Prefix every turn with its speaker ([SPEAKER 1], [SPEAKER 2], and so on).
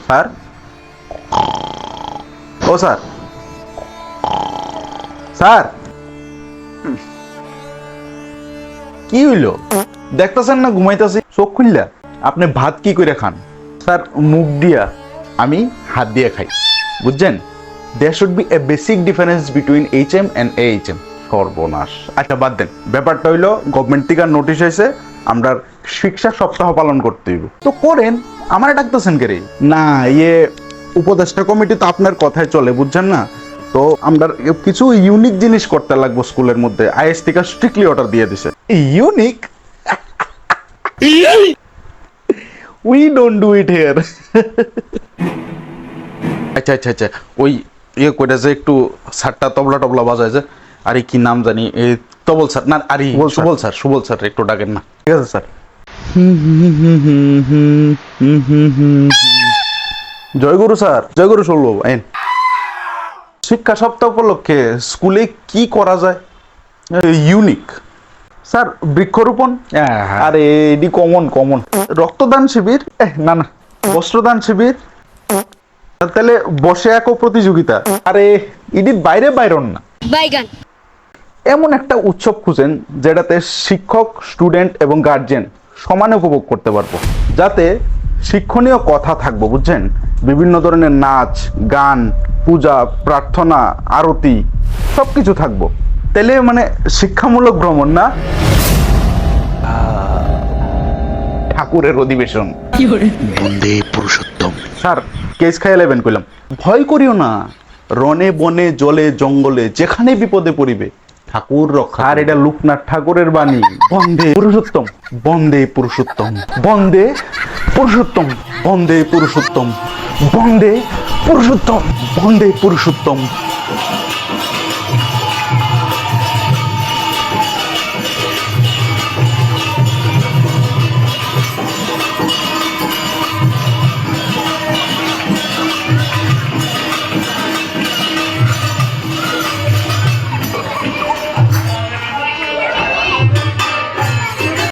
[SPEAKER 1] Sir, ও sir, sir কি হইলো? দেখতেছেন না ঘুমাইতেছি, চোখ খুললা। আপনি ভাত কি করে খান? স্যার, মুখ দিয়া, আমি হাত দিয়ে খাই, বুঝছেন? There should be a basic difference between HM and AHM। সর্বনাশ। আচ্ছা বাদ দেন, ব্যাপারটা হইলো গভর্নমেন্ট থেকে নোটিশ হয়েছে আমরা শিক্ষা সপ্তাহ পালন করতে হইব, তো করেন। আমার ডাকতেছেন কে রে? না, উপদেষ্টা কমিটি তো আপনার কথায় চলে, বুঝছেন না? তো আমরা কিছু ইউনিক জিনিস করতে লাগবো স্কুলের মধ্যে। IS থেকে স্ট্রিক্টলি অর্ডার দিয়ে দিছে। Unique? We don't do it here. আচ্ছা আচ্ছা আচ্ছা, ওই করে যে একটু স্যারটা তবলা টবলা বাজায় যে, আরে কি নাম জানি, এই তবল স্যার না, আরে সুবল স্যার একটু ডাকেন না। ঠিক আছে স্যার। জয়গুরু স্যার, জয়গুরু সৌরভ আইন। শিক্ষা সপ্তাহ উপলক্ষে স্কুলে কি করা যায় ইউনিক? স্যার, বৃক্ষরোপণ। আরে এডি কমন। রক্তদান শিবির, না না, বস্ত্রদান শিবির। তাহলে বসে আঁকো প্রতিযোগিতা। আরে ইডি বাইরন না। এমন একটা উৎসব খুঁজেন যেটাতে শিক্ষক, স্টুডেন্ট এবং গার্জিয়ান সমানে উপভোগ করতে পারবো, যাতে শিক্ষণীয় কথা থাকবো, বুঝছেন? বিভিন্ন ধরনের নাচ, গান, পূজা, প্রার্থনা, আরতি সবকিছু থাকবো। তাহলে মানে শিক্ষামূলক ভ্রমণ না, ঠাকুরের অধিবেশন।
[SPEAKER 2] বন্দে পুরুষোত্তম।
[SPEAKER 1] স্যার, কেস খাইয়া লেবেন কইলাম। ভয় করিও না, রনে বনে জলে জঙ্গলে যেখানে বিপদে পড়িবে ঠাকুর রক্ষা। আর এটা লোকনাথ ঠাকুরের বাণী। বন্দে পুরুষোত্তম, বন্দে পুরুষোত্তম, বন্দে পুরুষোত্তম, বন্দে পুরুষোত্তম, বন্দে পুরুষোত্তম, বন্দে পুরুষোত্তম।